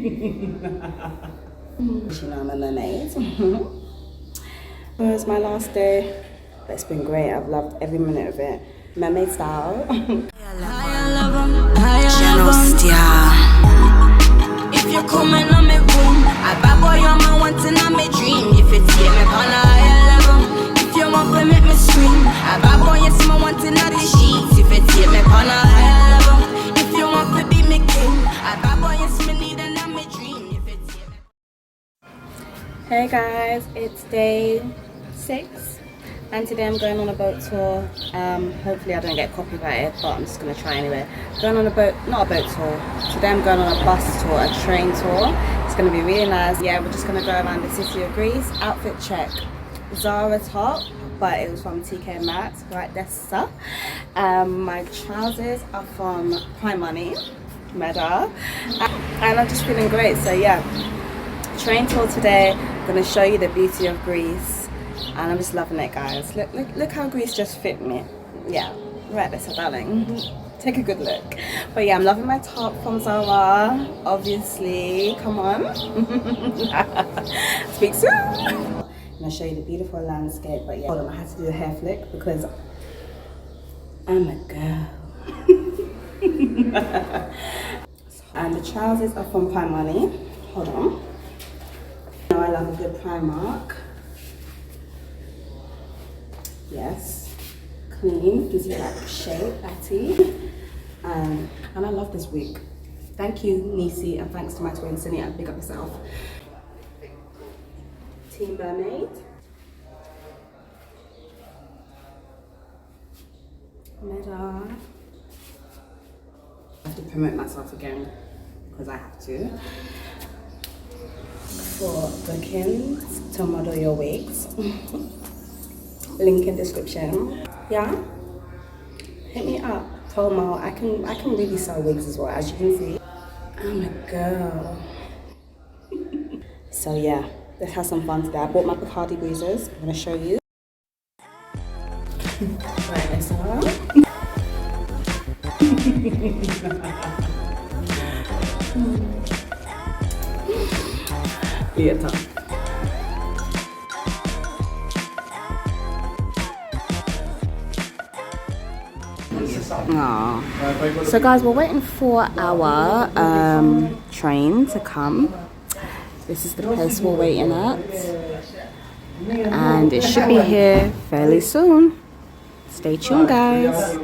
I'm a mermaid. It was my last day, but it's been great. I've loved every minute of it. Mermaid style. If you're coming on my room, I bad boy on my wanting on my dream. If you take me on a higher level, if you want to make me scream, I bad boy yes my wanting on the sheets. If you take me on a higher level, if you want to be me king, I bad boy yes me need and I'm my dream. If you take me. Hey guys, it's day 6. And today I'm going on a boat tour. Hopefully I don't get copyrighted, but I'm just going to try anyway. Going on a boat, not a boat tour. Today I'm going on a bus tour, a train tour. It's going to be really nice. Yeah, we're just going to go around the City of Greece. Outfit check. Zara top, but it was from TK Maxx, right there, sir. My trousers are from Prime Money, Meta. And I'm just feeling great, so yeah. Train tour today. I'm going to show you the beauty of Greece. And I'm just loving it, guys. Look how Greece just fit me. Yeah, right there, so darling. Take a good look. But yeah, I'm loving my top from Zara, obviously. Come on. Speak soon. I'm gonna show you the beautiful landscape. But yeah, hold on, I had to do a hair flick because I'm a girl. And the trousers are from Prime Money. Hold on. You know I love a good Primark. Yes, clean, gives you that shape, batty. And I love this wig. Thank you, Nisi, and thanks to my twin, Cinia. Big up yourself. Team Mermaid. Meta. I have to promote myself again, because I have to. For bookings to model your wigs. Link in description. Yeah, hit me up. Promo. I can really sell wigs as well, as you can see. I'm a girl. So yeah, let's have some fun today. I bought my Bacardi Breezers. I'm gonna show you. Right, let's go. Later. Aww. So guys, we're waiting for our train to come. This is the place we're waiting at, and it should be here fairly soon. Stay tuned, guys.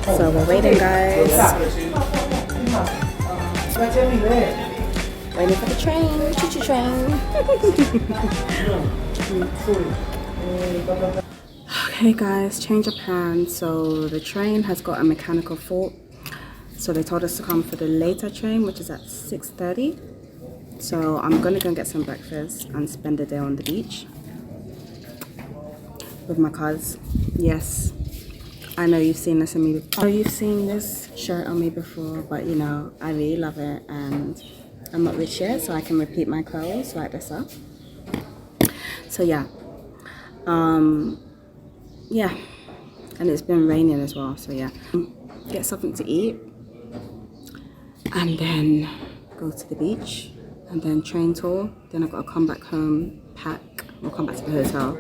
So we're waiting, guys. Waiting for the train, choo-choo train. Okay guys, change of plans. So the train has got a mechanical fault. So they told us to come for the later train, which is at 6:30. So I'm gonna go and get some breakfast and spend the day on the beach with my cuz. Yes, I know you've seen this on me before. I know you've seen this shirt on me before, but you know, I really love it and I'm not rich yet, so I can repeat my clothes like this up. So yeah, yeah, and it's been raining as well, so yeah. Get something to eat and then go to the beach and then train tour. Then I've got to come back home, pack, or come back to the hotel,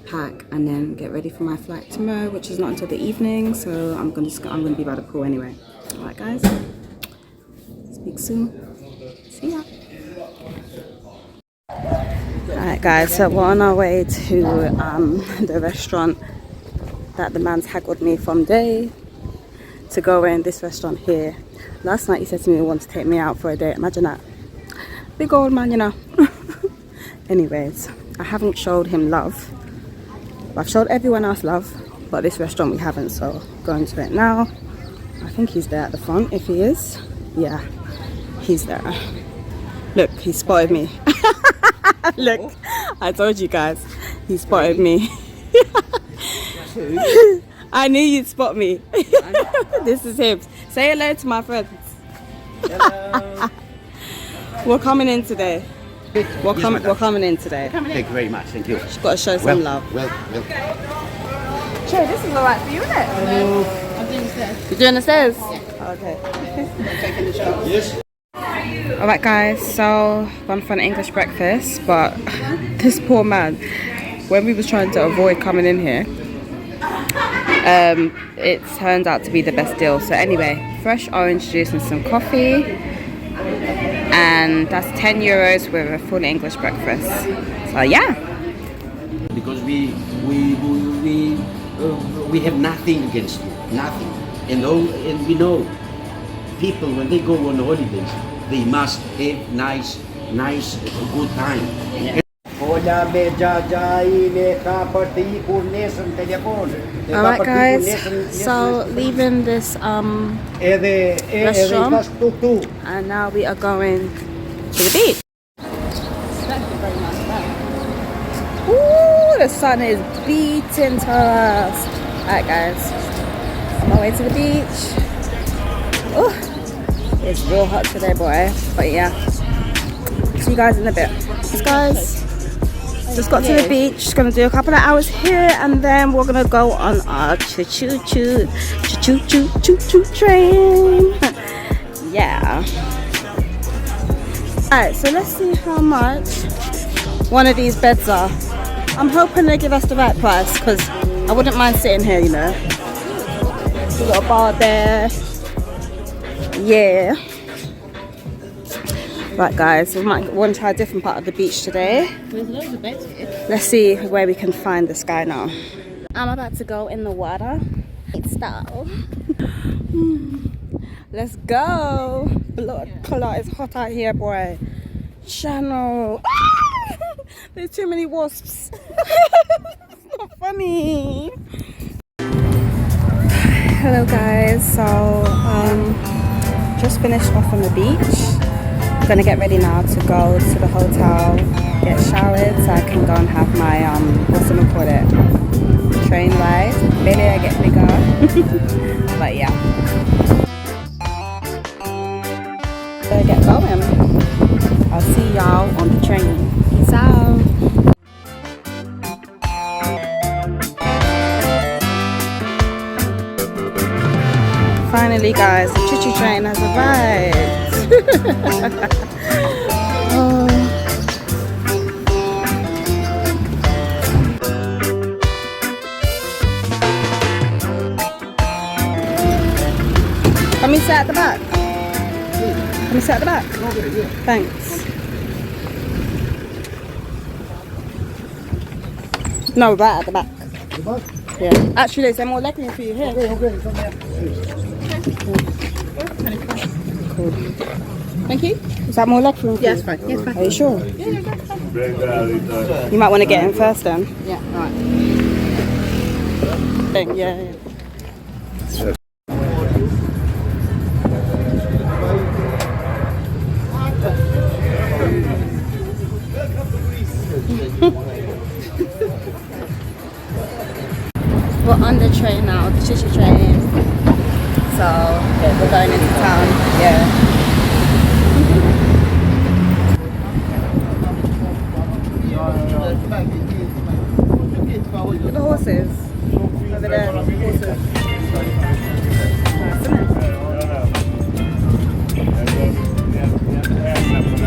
pack, and then get ready for my flight tomorrow, which is not until the evening. So I'm gonna be by the pool anyway. All right, guys. Speak soon. See ya. Alright guys, so we're on our way to the restaurant that the man's haggled me from day to go in, this restaurant here. Last night he said to me he wanted to take me out for a date. Imagine that. Big old man, you know. Anyways, I haven't showed him love. I've showed everyone else love, but this restaurant we haven't, so going to it now. I think he's there at the front. If he is, yeah, he's there. Look, he spotted me. Look, I told you guys, he spotted me. I knew you'd spot me. This is him. Say hello to my friends. Hello. We're coming in today. We're coming in today. Thank you very much. Thank you. Just got to show some love. Well. Che, this is alright for you, isn't it? Hello. I think You're doing the stairs? Okay. Yes. Alright guys, so gone for an English breakfast, but this poor man, when we was trying to avoid coming in here, it turned out to be the best deal. So anyway, fresh orange juice and some coffee, and that's €10 with a full English breakfast. So yeah. Because we have nothing against you, nothing. And we know people when they go on holidays, they must have nice, good time. Alright guys, so leaving this restaurant, and now we are going to the beach. Ooh, the sun is beating to us. Alright guys, on my way to the beach. Ooh, it's real hot today, boy. But yeah, see you guys in a bit. Thanks guys. Just got to the beach, just gonna do a couple of hours here, and then we're gonna go on our choo-choo train. Yeah. Alright, so let's see how much one of these beds are. I'm hoping they give us the right price, because I wouldn't mind sitting here, you know. A little bar there. Yeah. Right guys, we might want to try a different part of the beach today. There's loads of beds here. Let's see where we can find this guy now. I'm about to go in the water. Style. Let's go. Blood colour is hot out here, boy. Channel. There's too many wasps. It's not funny. Hello guys. So just finished off on the beach. I'm gonna get ready now to go to the hotel, get showered so I can go and have my train ride. Maybe I get bigger. But yeah, better get going. I'll see y'all on the train. Peace out. Finally guys, the choo-choo train has arrived. Oh. Can we sit at the back? Can we sit at the back? Thanks. No, right at the back. Yeah. Actually, there's more legroom for you here. Cool. Thank you. Is that more leg room for you? Yes, fine. Yes, fine. Are you sure? You might want to get in first then. Yeah, alright. Yeah. We're on the train now, the choo-choo train. So yeah, we're going into town. Yeah. Look at the horses over there. Horses. Nice, isn't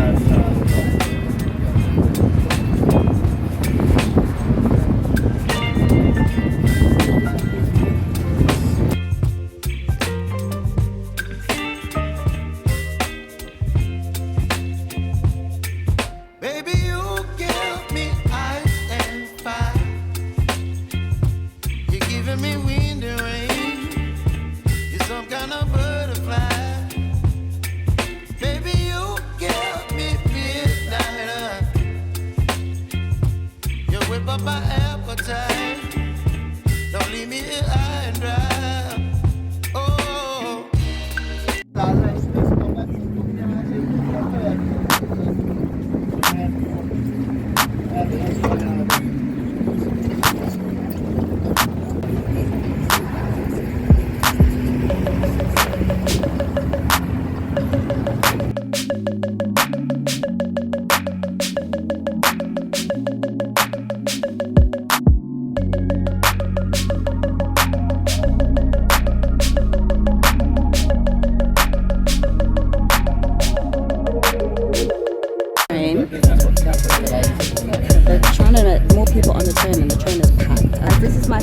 it?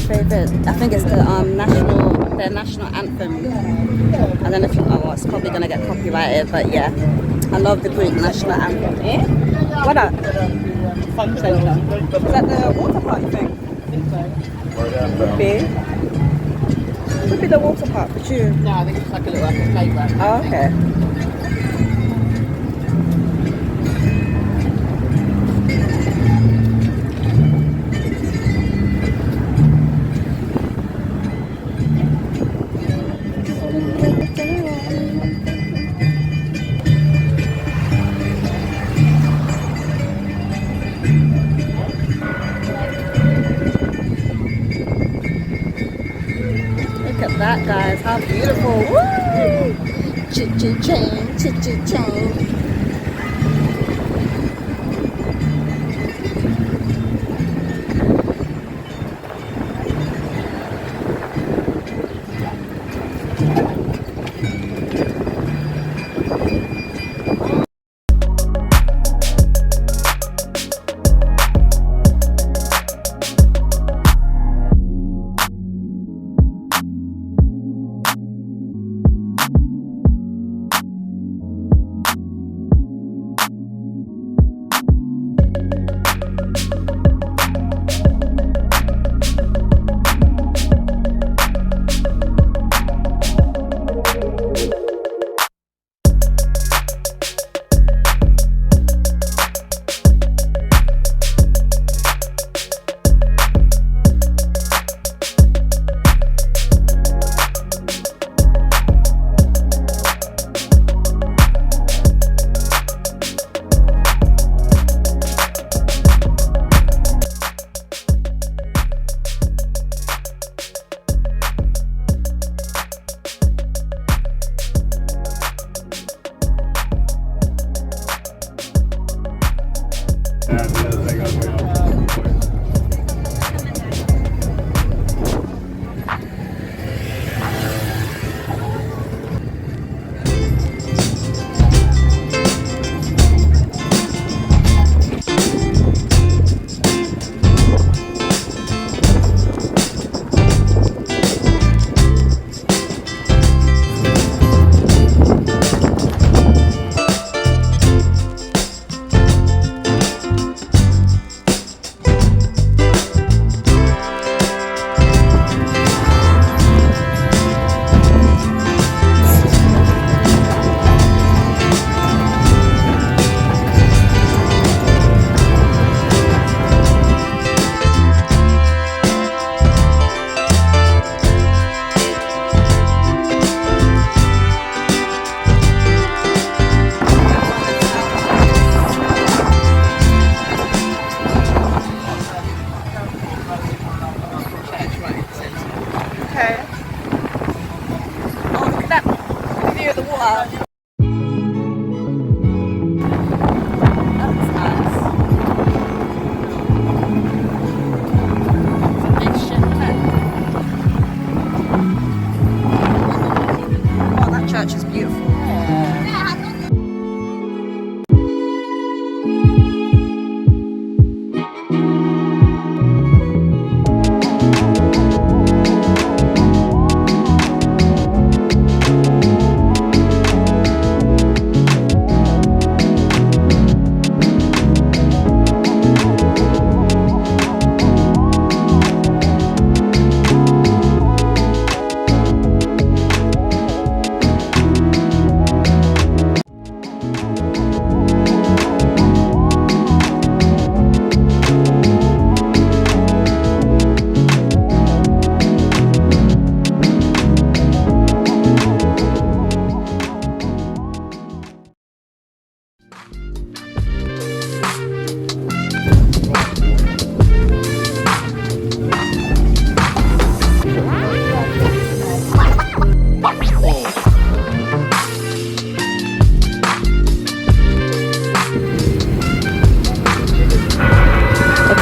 favourite? I think it's the their national anthem. I don't know if you, oh, well, it's probably gonna get copyrighted, but yeah, I love the Greek national anthem. Eh? What that? Fun centre. Is that the water park thing? I think so. Could be. Could be the water park for you. No, I think it's like a little playground. Oh, okay. Look at that, guys. How beautiful. Woo! Ch-ch-chain, ch-ch-chain.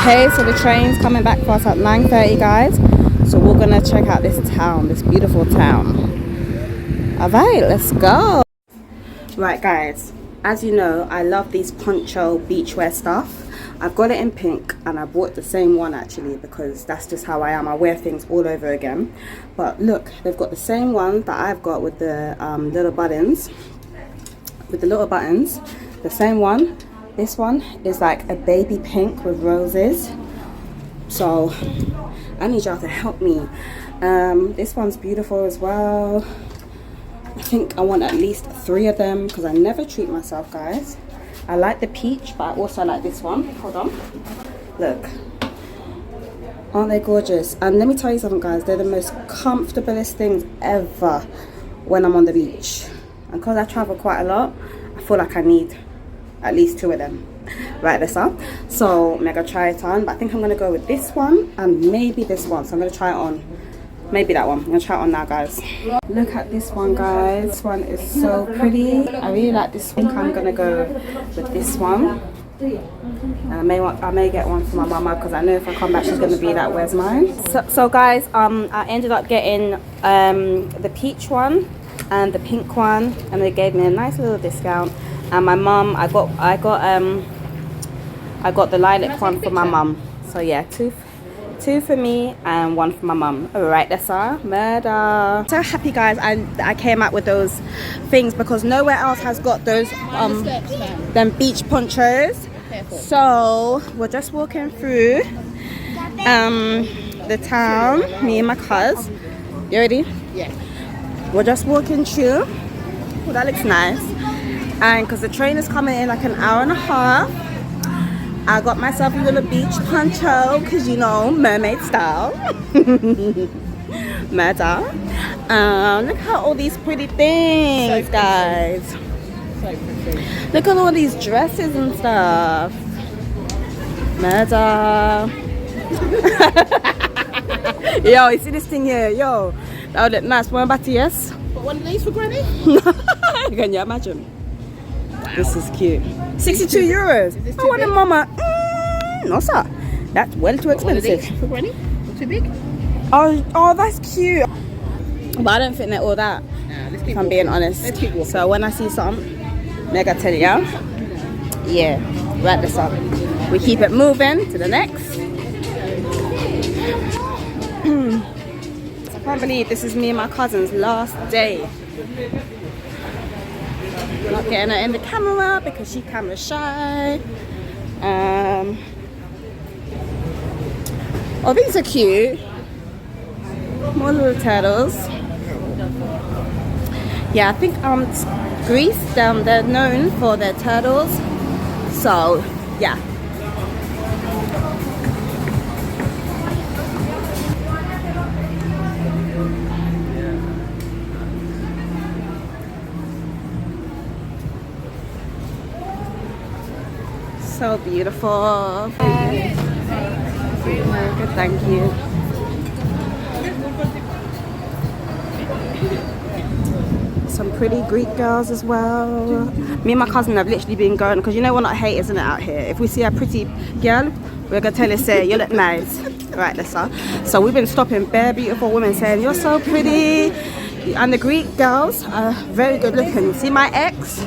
Okay, so the train's coming back for us at 9:30, guys. So we're gonna check out this town, this beautiful town. Alright, let's go. Right, guys, as you know, I love these poncho beachwear stuff. I've got it in pink, and I bought the same one actually because that's just how I am. I wear things all over again. But look, they've got the same one that I've got with the little buttons. With the little buttons, the same one. This one is like a baby pink with roses. So I need y'all to help me. This one's beautiful as well. I think I want at least 3 of them because I never treat myself, guys. I like the peach, but I also like this one. Hold on. Look. Aren't they gorgeous? And let me tell you something, guys. They're the most comfortablest things ever when I'm on the beach. And because I travel quite a lot, I feel like I need at least 2 of them. Right, this up. So I'm gonna try it on, but I think I'm gonna go with this one and maybe this one. So I'm gonna try it on. Maybe that one. I'm gonna try it on now, guys. Look at this one, guys. This one is so pretty. I really like this one. I'm gonna go with this one. And I may get one for my mama because I know if I come back she's gonna be like, where's mine? So guys, I ended up getting the peach one and the pink one, and they gave me a nice little discount. And my mum, I got the lilac one for my mum. So yeah, two for me and 1 for my mum. All right, that's our murder. So happy, guys. I came out with those things because nowhere else has got those them beach ponchos. So we're just walking through the town, me and my cuz. You ready? Yeah. We're just walking through. Oh, that looks nice. And because the train is coming in like an hour and a half, I got myself a little beach poncho because, you know, mermaid style. Murder. Look at all these pretty things, guys. So pretty. Look at all these dresses and stuff. Murder. Yo, you see this thing here? Yo, that would look nice. One back to yes. But one of these for Granny? Can you imagine? Wow. This is cute. 62 euros. I want a mama. No, sir. That's well too expensive. For Granny? Not too big? Oh, that's cute. But I don't think they're all that. Nah, If I'm being honest. So when I see something, mega tell you. Yeah, wrap this up. We keep it moving to the next. I can't believe this is me and my cousin's last day. Not getting her in the camera because she's camera shy. Oh, these are cute. More little turtles. Yeah, I think Greece, they're known for their turtles. So, yeah. So beautiful. Good, thank you. Some pretty Greek girls as well. Me and my cousin have literally been going, because you know we're not haters, isn't it, out here? If we see a pretty girl, we're gonna tell her, say, you look nice. Right, let's go. So we've been stopping bare beautiful women saying, you're so pretty. And the Greek girls are very good looking. See my ex?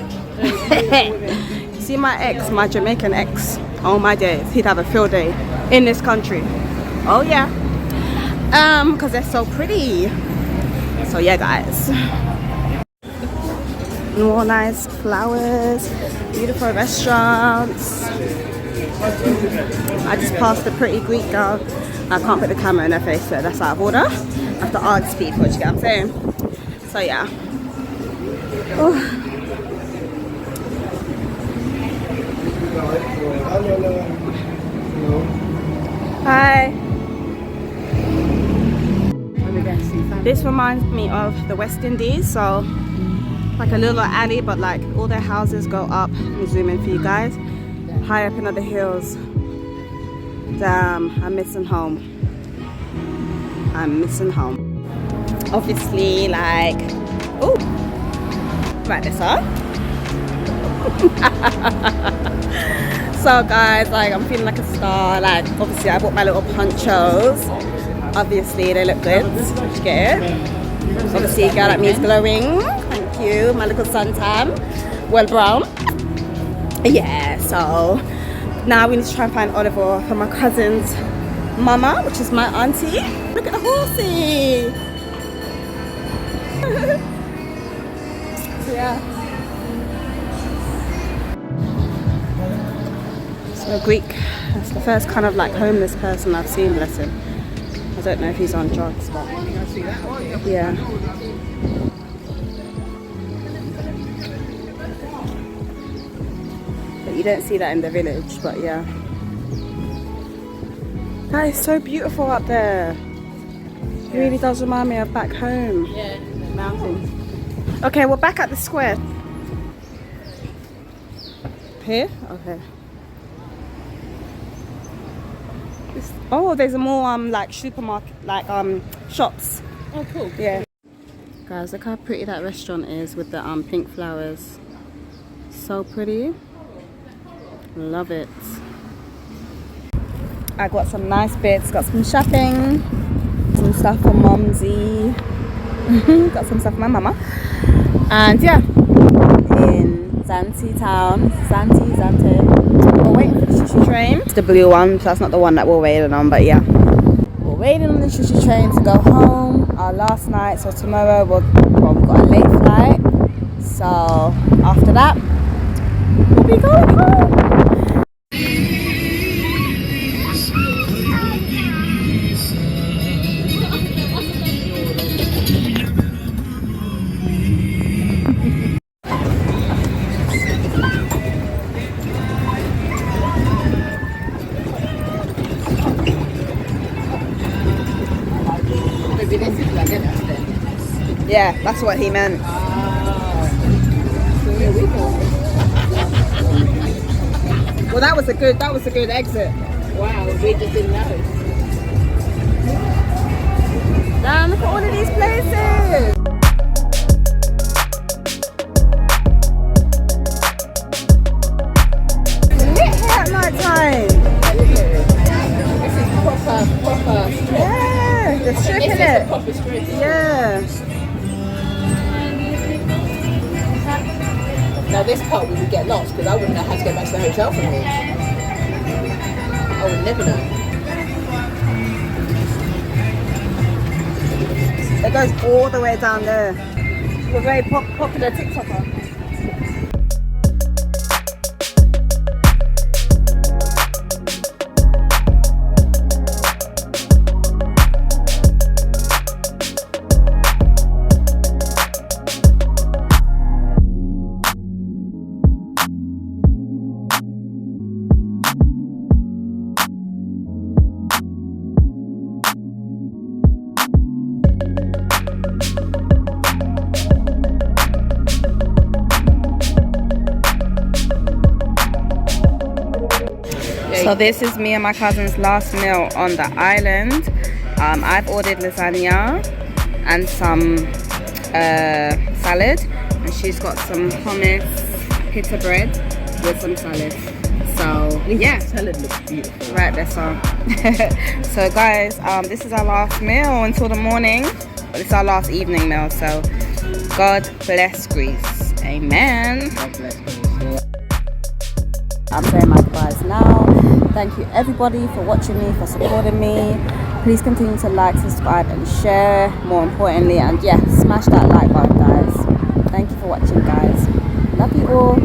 See my ex, my Jamaican ex. Oh my days, he'd have a field day in this country. Oh yeah. Because they're so pretty. So yeah, guys. More nice flowers, beautiful restaurants. I just passed a pretty Greek girl. I can't put the camera in her face, so that's out of order. I have to ask people, you get what I'm saying? So yeah. Oh. Hi. This reminds me of the West Indies, so like a little alley, but like all their houses go up. Let me zoom in for you guys. High up into the hills. Damn, I'm missing home. I'm missing home. Obviously, like, oh, right, this up. So guys, like I'm feeling like a star. Like obviously I bought my little ponchos. Obviously they look good. Did you get it? Obviously a girl like me is glowing. Thank you. My little suntan. Well brown. Yeah, so Now we need to try and find olive oil for my cousin's mama, which is my auntie. Look at the horsey. So yeah. So Greek, that's the first kind of like homeless person I've seen, bless him. I don't know if he's on drugs, but yeah. But you don't see that in the village, but yeah. That is so beautiful up there. It really does remind me of back home. Yeah, the mountains. Okay, we're back at the square. Here? Okay. Oh, there's more like supermarket, like shops. Oh, cool. Yeah. Guys, look how pretty that restaurant is with the pink flowers. So pretty. Love it. I got some nice bits, got some shopping, some stuff for Mumsy. Got some stuff for my mama. And yeah, in Zante town, Zante. We're waiting for the sushi train. It's the blue one, so that's not the one that we're waiting on, but yeah. We're waiting on the sushi train to go home. Our last night, so tomorrow we've got a late flight. So after that, we'll be going home. Maybe this is like an then. Yeah, that's what he meant. So here we go. Well, that was a good exit. Wow, we just didn't know. Damn, look at all of these places. Lit here at night time. This is proper. Yeah, the strip This in is a it. proper street. Yeah. Now this part we would get lost because I wouldn't know how to get back to the hotel from here. I would never know. It goes all the way down there. We're very popular TikToker. So this is me and my cousin's last meal on the island. I've ordered lasagna and some salad, and she's got some hummus, pita bread with some salad. So yeah, Salad looks beautiful. right, that's all. So guys, this is our last meal until the morning, but it's our last evening meal. So God bless Greece, amen. God bless you. I'm saying my goodbyes now. Thank you everybody for watching me, for supporting me. Please continue to like, subscribe and share, more importantly, and yeah, smash that like button guys. Thank you for watching guys. Love you all.